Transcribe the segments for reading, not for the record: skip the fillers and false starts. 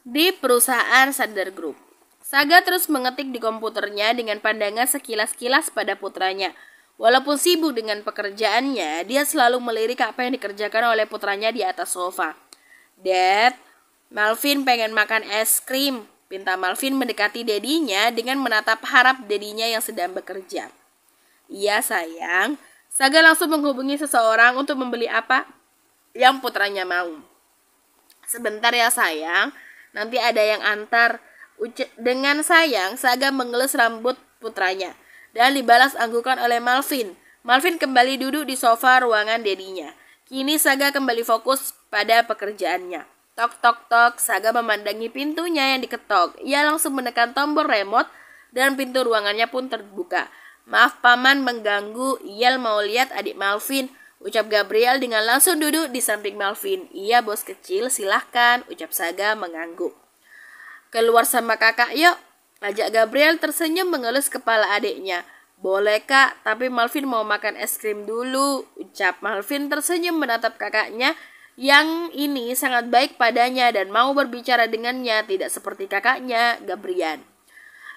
Di perusahaan Sander Group, Saga terus mengetik di komputernya dengan pandangan sekilas-kilas pada putranya. Walaupun sibuk dengan pekerjaannya, dia selalu melirik apa yang dikerjakan oleh putranya di atas sofa. Dad, Malvin pengen makan es krim. Pinta Malvin mendekati dedinya dengan menatap harap dedinya yang sedang bekerja. Iya sayang, Saga langsung menghubungi seseorang untuk membeli apa yang putranya mau. Sebentar ya sayang, nanti ada yang antar. Dengan sayang, Saga mengelus rambut putranya dan dibalas anggukan oleh Malvin. Malvin kembali duduk di sofa ruangan dedinya. Kini Saga kembali fokus pada pekerjaannya. Tok tok tok, Saga memandangi pintunya yang diketok. Ia langsung menekan tombol remote dan pintu ruangannya pun terbuka. Maaf paman mengganggu, Yel mau lihat adik Malvin, ucap Gabriel dengan langsung duduk di samping Malvin. Iya bos kecil, silahkan, ucap Saga mengangguk. Keluar sama kakak yuk, ajak Gabriel tersenyum mengelus kepala adiknya. Boleh kak, tapi Malvin mau makan es krim dulu, ucap Malvin tersenyum menatap kakaknya yang ini sangat baik padanya dan mau berbicara dengannya, tidak seperti kakaknya, Gabriel.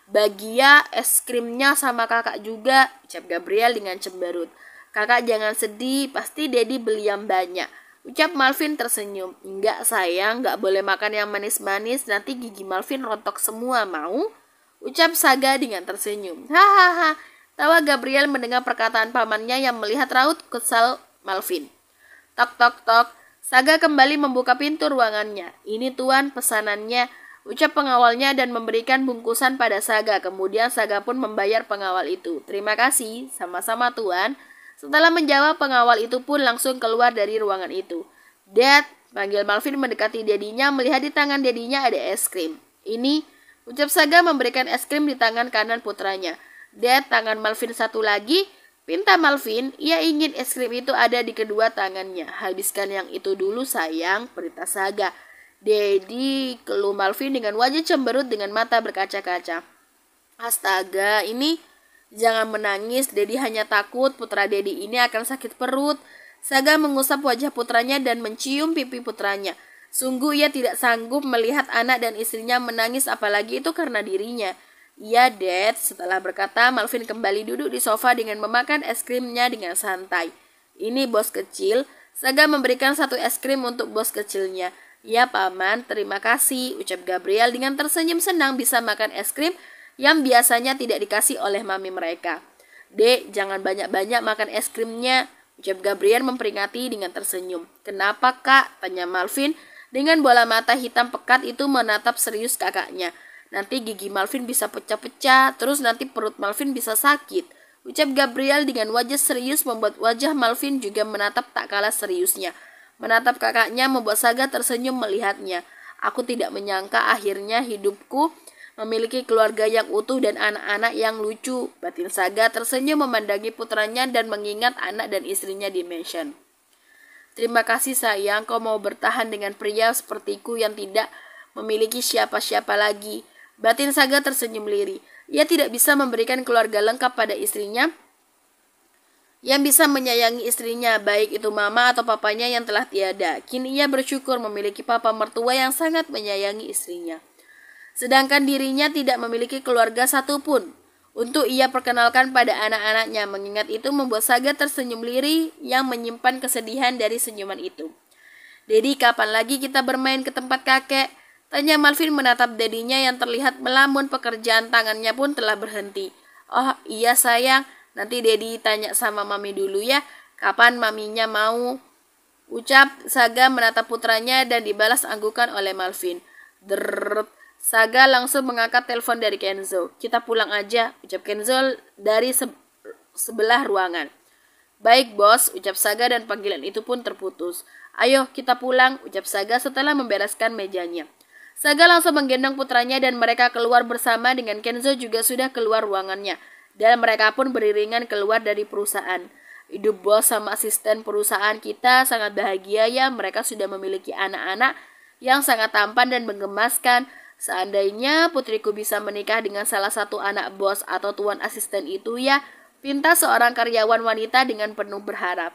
Bagia es krimnya sama kakak juga, ucap Gabriel dengan cemberut. Kakak jangan sedih, pasti Dedi beli yang banyak, ucap Malvin tersenyum. Enggak sayang, enggak boleh makan yang manis-manis, nanti gigi Malvin rontok semua, mau? Ucap Saga dengan tersenyum. Hahaha, tawa Gabriel mendengar perkataan pamannya yang melihat raut kesal Malvin. Tok tok tok, Saga kembali membuka pintu ruangannya. Ini tuan pesanannya, ucap pengawalnya dan memberikan bungkusan pada Saga. Kemudian Saga pun membayar pengawal itu. Terima kasih, sama-sama tuan. Setelah menjawab, pengawal itu pun langsung keluar dari ruangan itu. Dad, panggil Malvin mendekati dedinya, melihat di tangan dedinya ada es krim. Ini, ucap Saga memberikan es krim di tangan kanan putranya. Dad, tangan Malvin satu lagi. Pinta Malvin, ia ingin es krim itu ada di kedua tangannya. Habiskan yang itu dulu sayang, perintah Saga. Dedi, keluh Malvin dengan wajah cemberut dengan mata berkaca-kaca. Astaga, ini jangan menangis, Dedi hanya takut putra Dedi ini akan sakit perut. Saga mengusap wajah putranya dan mencium pipi putranya. Sungguh ia tidak sanggup melihat anak dan istrinya menangis, apalagi itu karena dirinya. Iya, Dad, setelah berkata, Malvin kembali duduk di sofa dengan memakan es krimnya dengan santai. Ini bos kecil, Saga memberikan satu es krim untuk bos kecilnya. Ya paman, terima kasih, ucap Gabriel dengan tersenyum senang bisa makan es krim yang biasanya tidak dikasih oleh mami mereka. Dek, jangan banyak-banyak makan es krimnya, ucap Gabriel memperingati dengan tersenyum. Kenapa kak? Tanya Malvin dengan bola mata hitam pekat itu menatap serius kakaknya. Nanti gigi Malvin bisa pecah-pecah, terus nanti perut Malvin bisa sakit, ucap Gabriel dengan wajah serius membuat wajah Malvin juga menatap tak kalah seriusnya. Menatap kakaknya membuat Saga tersenyum melihatnya. Aku tidak menyangka akhirnya hidupku memiliki keluarga yang utuh dan anak-anak yang lucu. Batin Saga tersenyum memandangi putranya dan mengingat anak dan istrinya di mansion. Terima kasih sayang, kau mau bertahan dengan pria sepertiku yang tidak memiliki siapa-siapa lagi. Batin Saga tersenyum lirih. Ia tidak bisa memberikan keluarga lengkap pada istrinya yang bisa menyayangi istrinya, baik itu mama atau papanya yang telah tiada. Kini ia bersyukur memiliki papa mertua yang sangat menyayangi istrinya. Sedangkan dirinya tidak memiliki keluarga satupun untuk ia perkenalkan pada anak-anaknya. Mengingat itu membuat Saga tersenyum lirih yang menyimpan kesedihan dari senyuman itu. Dedi, kapan lagi kita bermain ke tempat kakek? Tanya Malvin menatap dedinya yang terlihat melamun, pekerjaan tangannya pun telah berhenti. Oh iya sayang, nanti Dedi tanya sama mami dulu ya, kapan maminya mau? Ucap Saga menatap putranya dan dibalas anggukan oleh Malvin. Drrrr. Saga langsung mengangkat telepon dari Kenzo. Kita pulang aja, ucap Kenzo dari sebelah ruangan. Baik bos, ucap Saga dan panggilan itu pun terputus. Ayo kita pulang, ucap Saga setelah membereskan mejanya. Saga langsung menggendong putranya dan mereka keluar bersama dengan Kenzo juga sudah keluar ruangannya. Dan mereka pun beriringan keluar dari perusahaan. Hidup bos sama asisten perusahaan kita sangat bahagia ya. Mereka sudah memiliki anak-anak yang sangat tampan dan menggemaskan. Seandainya putriku bisa menikah dengan salah satu anak bos atau tuan asisten itu ya, pinta seorang karyawan wanita dengan penuh berharap.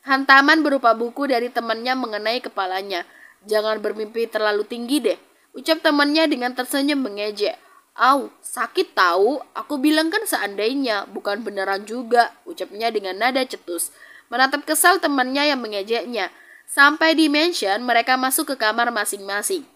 Hantaman berupa buku dari temannya mengenai kepalanya. Jangan bermimpi terlalu tinggi deh. ucap temannya dengan tersenyum mengejek. Au, sakit tahu, aku bilang kan seandainya, bukan beneran juga, ucapnya dengan nada cetus. Menatap kesal temannya yang mengejeknya. Sampai di mansion, mereka masuk ke kamar masing-masing.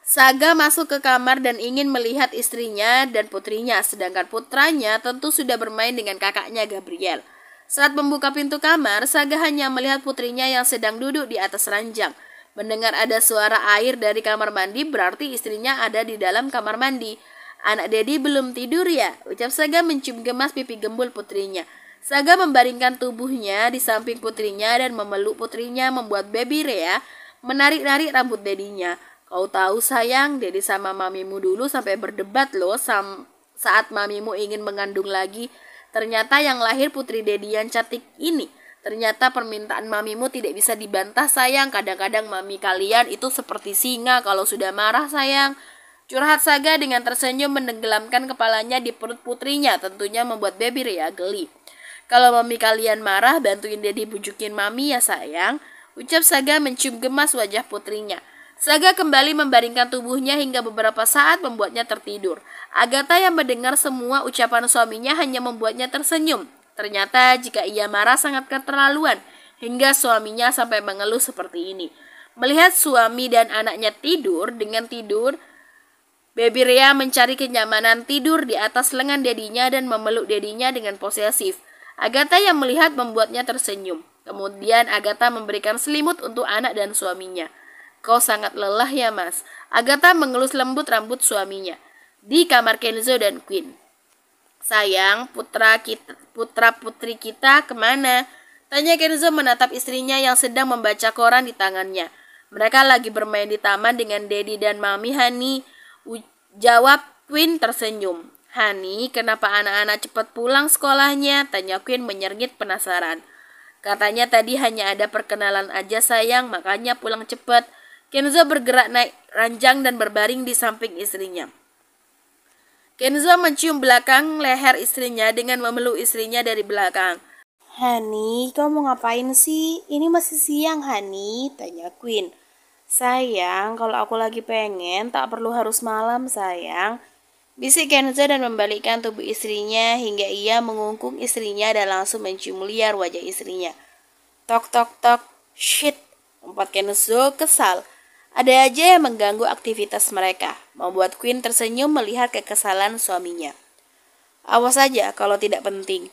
Saga masuk ke kamar dan ingin melihat istrinya dan putrinya, sedangkan putranya tentu sudah bermain dengan kakaknya Gabriel. Saat membuka pintu kamar, Saga hanya melihat putrinya yang sedang duduk di atas ranjang. Mendengar ada suara air dari kamar mandi, berarti istrinya ada di dalam kamar mandi. Anak Dedi belum tidur ya, ucap Saga mencium gemas pipi gembul putrinya. Saga membaringkan tubuhnya di samping putrinya dan memeluk putrinya membuat baby Rea menarik-narik rambut Dedinya. Kau tahu sayang, Dedi sama mamimu dulu sampai berdebat loh saat mamimu ingin mengandung lagi. Ternyata yang lahir putri Dedi yang cantik ini. Ternyata permintaan mamimu tidak bisa dibantah sayang. Kadang-kadang mami kalian itu seperti singa kalau sudah marah sayang. Curhat Saga dengan tersenyum menenggelamkan kepalanya di perut putrinya. Tentunya membuat baby Rea geli. Kalau mami kalian marah, bantuin Dedi bujukin mami ya sayang. Ucap Saga mencium gemas wajah putrinya. Saga kembali membaringkan tubuhnya hingga beberapa saat membuatnya tertidur. Agatha yang mendengar semua ucapan suaminya hanya membuatnya tersenyum. Ternyata jika ia marah sangat keterlaluan, hingga suaminya sampai mengeluh seperti ini. Melihat suami dan anaknya tidur, baby Rea mencari kenyamanan tidur di atas lengan Dedinya dan memeluk Dedinya dengan posesif. Agatha yang melihat membuatnya tersenyum. Kemudian Agatha memberikan selimut untuk anak dan suaminya. Kau sangat lelah ya mas. Agatha mengelus lembut rambut suaminya. Di kamar Kenzo dan Queen. Sayang, putra putri kita kemana? Tanya Kenzo menatap istrinya yang sedang membaca koran di tangannya. Mereka lagi bermain di taman dengan Dedi dan Mami Hani. Jawab Queen tersenyum. Hani, kenapa anak-anak cepat pulang sekolahnya? Tanya Queen menyergit penasaran. Katanya tadi hanya ada perkenalan aja sayang, makanya pulang cepat. Kenzo bergerak naik ranjang dan berbaring di samping istrinya. Kenzo mencium belakang leher istrinya dengan memeluk istrinya dari belakang. Hani, kau mau ngapain sih? Ini masih siang, Hani, tanya Queen. Sayang, kalau aku lagi pengen, tak perlu harus malam, sayang. Bisik Kenzo dan membalikkan tubuh istrinya hingga ia mengungkung istrinya dan langsung mencium liar wajah istrinya. Tok tok tok, shit, empat Kenzo kesal. Ada aja yang mengganggu aktivitas mereka, membuat Queen tersenyum melihat kekesalan suaminya. Awas saja kalau tidak penting.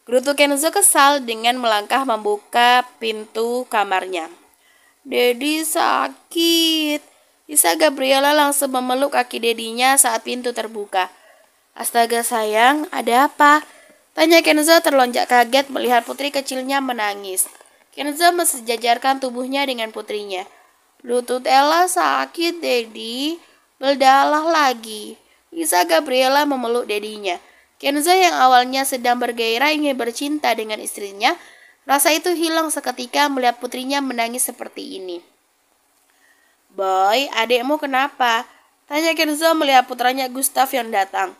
Gerutu Kenzo kesal dengan melangkah membuka pintu kamarnya. Dedi sakit. Isa Gabriela langsung memeluk kaki Dedinya saat pintu terbuka. Astaga sayang, ada apa? Tanya Kenzo terlonjak kaget melihat putri kecilnya menangis. Kenzo mensejajarkan tubuhnya dengan putrinya. Lutut Ella sakit, Dedi. Berdarah lagi. Isa Gabriela memeluk Dedinya. Kenzo yang awalnya sedang bergairah ingin bercinta dengan istrinya, rasa itu hilang seketika melihat putrinya menangis seperti ini. Boy, adekmu kenapa? Tanya Kenzo melihat putranya Gustav yang datang.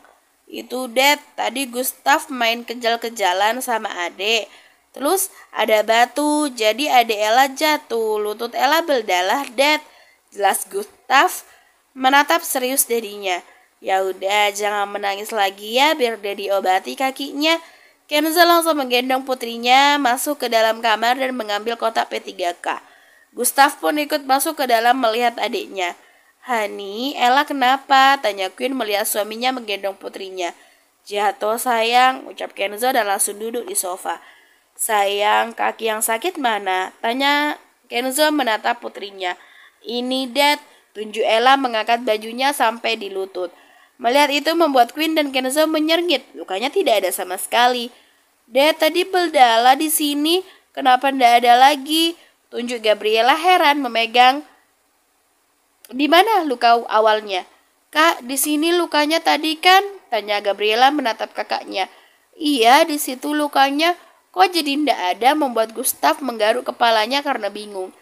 Itu Dad, tadi Gustav main kejal-kejalan sama adek. Terus ada batu, jadi adek Ella jatuh. Lutut Ella berdarah, Dad. Jelas Gustav menatap serius Dedinya. Ya udah, jangan menangis lagi ya, biar Dedi obati kakinya. Kenzo langsung menggendong putrinya masuk ke dalam kamar dan mengambil kotak P3K. Gustav pun ikut masuk ke dalam melihat adiknya. Hani, Ella kenapa? Tanya Queen melihat suaminya menggendong putrinya. Jatuh sayang, ucap Kenzo dan langsung duduk di sofa. Sayang, kaki yang sakit mana? Tanya Kenzo menatap putrinya. Ini Dad, tunjuk Ella mengangkat bajunya sampai di lutut. Melihat itu membuat Queen dan Kenzo menyergit. Lukanya tidak ada sama sekali. Dad, tadi berdarah di sini, kenapa tidak ada lagi? Tunjuk Gabriela heran memegang. Di mana luka awalnya? Kak, di sini lukanya tadi kan? Tanya Gabriela menatap kakaknya. Iya, di situ lukanya. Kok jadi ndak ada, membuat Gustav menggaruk kepalanya karena bingung.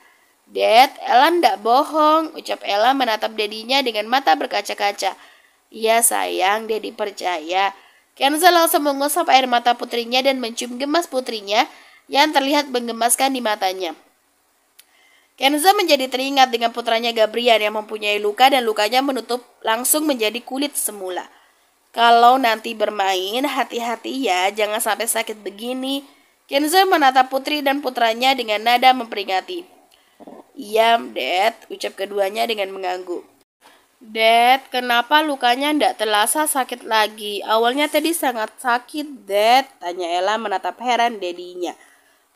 Dad, Ella ndak bohong, ucap Ella menatap Dedinya dengan mata berkaca-kaca. Iya sayang, Dedi percaya. Kenzo langsung mengusap air mata putrinya dan mencium gemas putrinya yang terlihat menggemaskan di matanya. Kenzo menjadi teringat dengan putranya Gabriel yang mempunyai luka dan lukanya menutup langsung menjadi kulit semula. Kalau nanti bermain, hati-hati ya, jangan sampai sakit begini. Kenzo menatap putri dan putranya dengan nada memperingati. Iya, Dad, ucap keduanya dengan mengangguk. Dad, kenapa lukanya tidak terasa sakit lagi? Awalnya tadi sangat sakit, Dad, tanya Ella menatap heran dedinya.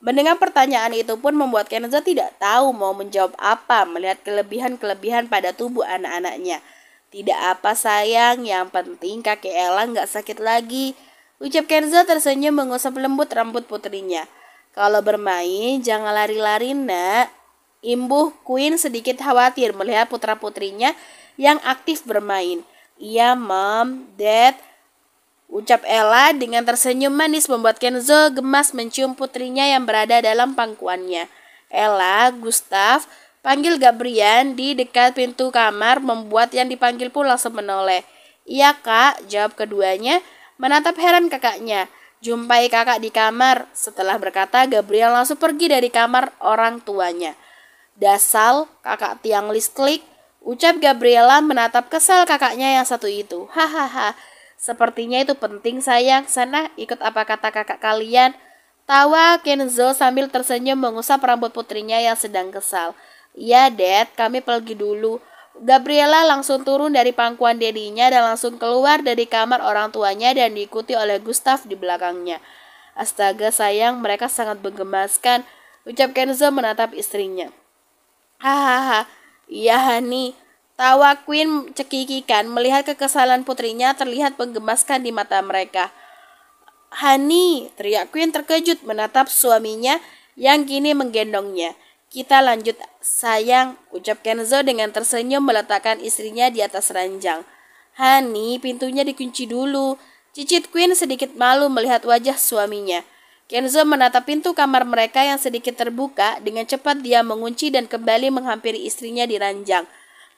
Mendengar pertanyaan itu pun membuat Kenzo tidak tahu mau menjawab apa melihat kelebihan-kelebihan pada tubuh anak-anaknya. Tidak apa sayang, yang penting kakek Ella nggak sakit lagi. Ucap Kenzo tersenyum mengusap lembut rambut putrinya. Kalau bermain jangan lari-lari nak. Imbuh Queen sedikit khawatir melihat putra-putrinya yang aktif bermain. Iya Mom, Dad, ucap Ella dengan tersenyum manis membuat Kenzo gemas mencium putrinya yang berada dalam pangkuannya. Ella, Gustav, panggil Gabriel di dekat pintu kamar membuat yang dipanggil pun langsung menoleh. Iya kak, jawab keduanya menatap heran kakaknya. Jumpai kakak di kamar. Setelah berkata, Gabriel langsung pergi dari kamar orang tuanya. Dasal, kakak tiang listrik, ucap Gabriela menatap kesal kakaknya yang satu itu. Hahaha. Sepertinya itu penting sayang, sana ikut apa kata kakak kalian. Tawa Kenzo sambil tersenyum mengusap rambut putrinya yang sedang kesal. Iya Dad, kami pergi dulu. Gabriela langsung turun dari pangkuan dedinya dan langsung keluar dari kamar orang tuanya dan diikuti oleh Gustav di belakangnya. Astaga sayang, mereka sangat menggemaskan, ucap Kenzo menatap istrinya. Hahaha, iya Hani. Tawa Queen cekikikan melihat kekesalan putrinya terlihat menggemaskan di mata mereka. Hani, teriak Queen terkejut menatap suaminya yang kini menggendongnya. Kita lanjut sayang, ucap Kenzo dengan tersenyum meletakkan istrinya di atas ranjang. Hani, pintunya dikunci dulu. Cicit Queen sedikit malu melihat wajah suaminya. Kenzo menatap pintu kamar mereka yang sedikit terbuka. Dengan cepat dia mengunci dan kembali menghampiri istrinya di ranjang.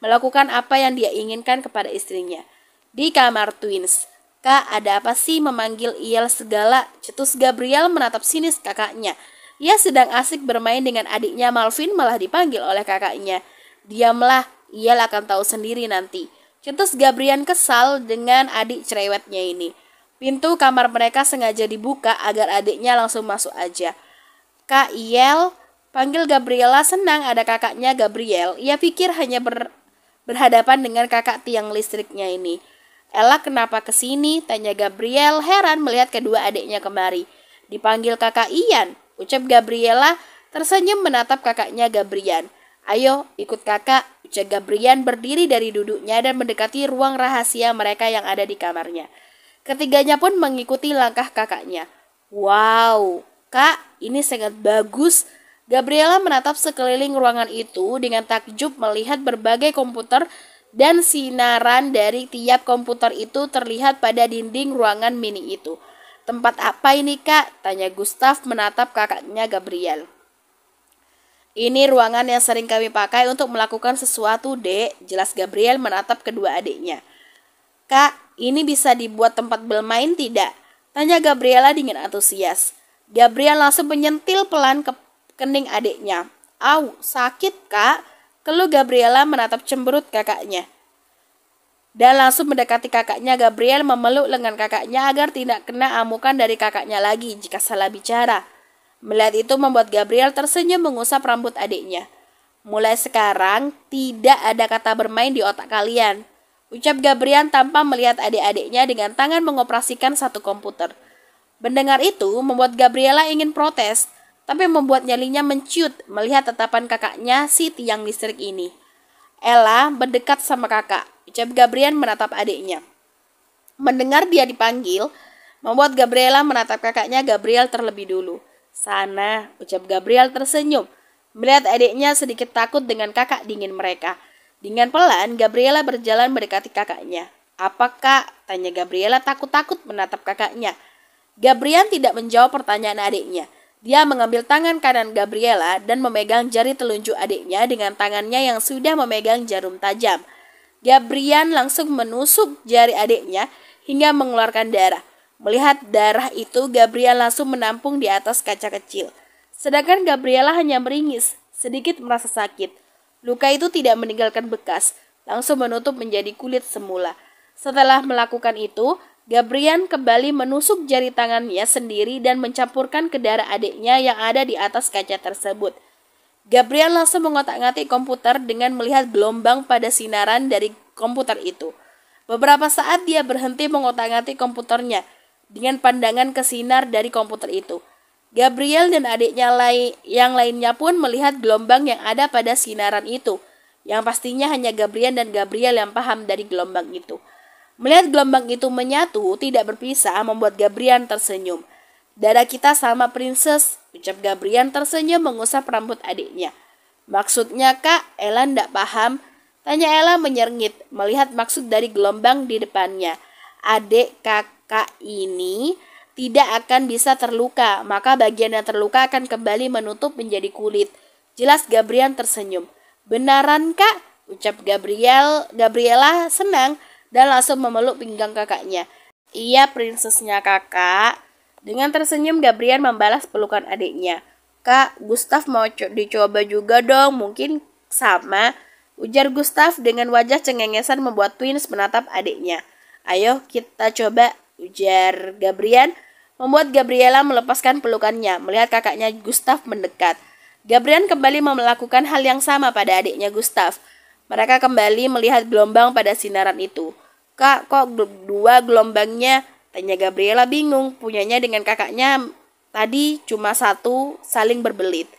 Melakukan apa yang dia inginkan kepada istrinya. Di kamar twins. Kak, ada apa sih memanggil Iel segala? Cetus Gabriel menatap sinis kakaknya. Ia sedang asik bermain dengan adiknya Malvin malah dipanggil oleh kakaknya. Diamlah, Iel akan tahu sendiri nanti. Cetus Gabriel kesal dengan adik cerewetnya ini. Pintu kamar mereka sengaja dibuka agar adiknya langsung masuk aja. Kak Iel, panggil Gabriela senang ada kakaknya Gabriel. Ia pikir hanya berhadapan dengan kakak tiang listriknya ini. Ella kenapa kesini? Tanya Gabriel heran melihat kedua adiknya kemari. Dipanggil kakak Ian, ucap Gabriela tersenyum menatap kakaknya Gabriel. Ayo ikut kakak, ucap Gabriel berdiri dari duduknya dan mendekati ruang rahasia mereka yang ada di kamarnya. Ketiganya pun mengikuti langkah kakaknya. Wow, kak, ini sangat bagus. Gabriela menatap sekeliling ruangan itu dengan takjub melihat berbagai komputer dan sinaran dari tiap komputer itu terlihat pada dinding ruangan mini itu. Tempat apa ini kak? Tanya Gustav menatap kakaknya Gabriel. Ini ruangan yang sering kami pakai untuk melakukan sesuatu, Dek. Jelas Gabriel menatap kedua adiknya. Kak, ini bisa dibuat tempat bermain tidak? Tanya Gabriela dengan antusias. Gabriel langsung menyentil pelan ke kening adiknya. Au, sakit kak. Keluh Gabriela menatap cemberut kakaknya. Dan langsung mendekati kakaknya. Gabriel memeluk lengan kakaknya agar tidak kena amukan dari kakaknya lagi jika salah bicara. Melihat itu membuat Gabriel tersenyum mengusap rambut adiknya. Mulai sekarang tidak ada kata bermain di otak kalian, ucap Gabriel tanpa melihat adik-adiknya dengan tangan mengoperasikan satu komputer. Mendengar itu membuat Gabriela ingin protes, tapi membuat nyalinya menciut melihat tatapan kakaknya si tiang listrik ini. Ella mendekat sama kakak, ucap Gabriel menatap adiknya. Mendengar dia dipanggil, membuat Gabriela menatap kakaknya Gabriel terlebih dulu. Sana, ucap Gabriel tersenyum, melihat adiknya sedikit takut dengan kakak dingin mereka. Dengan pelan, Gabriela berjalan mendekati kakaknya. Apa kak? Tanya Gabriela takut-takut menatap kakaknya. Gabriel tidak menjawab pertanyaan adiknya. Dia mengambil tangan kanan Gabriela dan memegang jari telunjuk adiknya dengan tangannya yang sudah memegang jarum tajam. Gabriel langsung menusuk jari adiknya hingga mengeluarkan darah. Melihat darah itu, Gabriel langsung menampung di atas kaca kecil. Sedangkan Gabriela hanya meringis. sedikit merasa sakit. Luka itu tidak meninggalkan bekas, langsung menutup menjadi kulit semula. Setelah melakukan itu, Gabriel kembali menusuk jari tangannya sendiri dan mencampurkan ke darah adiknya yang ada di atas kaca tersebut. Gabriel langsung mengotak-ngatik komputer dengan melihat gelombang pada sinaran dari komputer itu. Beberapa saat dia berhenti mengotak-ngatik komputernya dengan pandangan ke sinar dari komputer itu. Gabriel dan adiknya yang lainnya pun melihat gelombang yang ada pada sinaran itu, yang pastinya hanya Gabriel dan Gabriel yang paham dari gelombang itu. Melihat gelombang itu menyatu, tidak berpisah, membuat Gabriel tersenyum. "Dada kita sama, Princess," ucap Gabriel tersenyum mengusap rambut adiknya. "Maksudnya, Kak?" Ella tidak paham. Tanya Ella menyerngit, melihat maksud dari gelombang di depannya. "Adik kakak ini tidak akan bisa terluka, maka bagian yang terluka akan kembali menutup menjadi kulit." Jelas Gabriel tersenyum. "Benaran, Kak?" ucap Gabriela senang dan langsung memeluk pinggang kakaknya. "Iya, prinsesnya kakak." Dengan tersenyum Gabriel membalas pelukan adiknya. "Kak, Gustaf mau dicoba juga dong, mungkin sama," ujar Gustaf dengan wajah cengengesan membuat Twins menatap adiknya. "Ayo kita coba," ujar Gabriel, membuat Gabriela melepaskan pelukannya melihat kakaknya Gustaf mendekat. Gabriel kembali melakukan hal yang sama pada adiknya Gustaf. Mereka kembali melihat gelombang pada sinaran itu. "Kak, kok dua gelombangnya?" tanya Gabriela bingung. Punyanya dengan kakaknya tadi cuma satu, saling berbelit.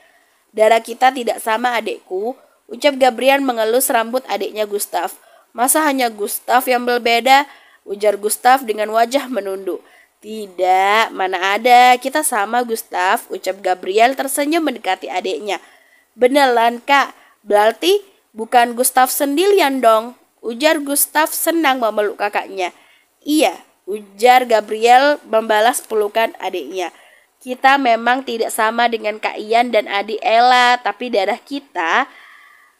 "Darah kita tidak sama, adikku," ucap Gabriel mengelus rambut adiknya Gustaf. "Masa hanya Gustaf yang berbeda?" ujar Gustaf dengan wajah menunduk. "Tidak, mana ada, kita sama, Gustaf," ucap Gabriel tersenyum mendekati adiknya. "Beneran, Kak, berarti bukan Gustaf sendirian dong," ujar Gustaf senang memeluk kakaknya. "Iya," ujar Gabriel membalas pelukan adiknya. "Kita memang tidak sama dengan Kak Ian dan adik Ella, tapi darah kita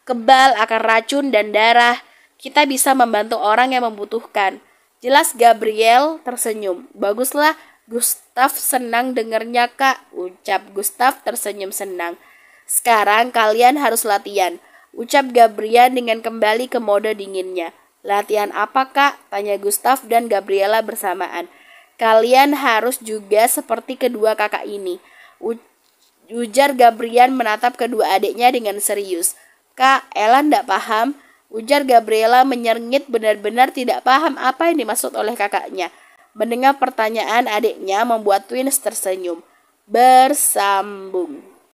kebal akan racun dan darah. Kita bisa membantu orang yang membutuhkan." Jelas Gabriel tersenyum. "Baguslah, Gustaf senang dengernya, Kak," ucap Gustaf tersenyum senang. "Sekarang kalian harus latihan," ucap Gabriel dengan kembali ke mode dinginnya. "Latihan apa, Kak?" tanya Gustaf dan Gabriela bersamaan. "Kalian harus juga seperti kedua kakak ini," ujar Gabriel menatap kedua adiknya dengan serius. "Kak, Ella tidak paham," ujar Gabriela menyerngit, benar-benar tidak paham apa yang dimaksud oleh kakaknya. Mendengar pertanyaan adiknya membuat Twins tersenyum. Bersambung.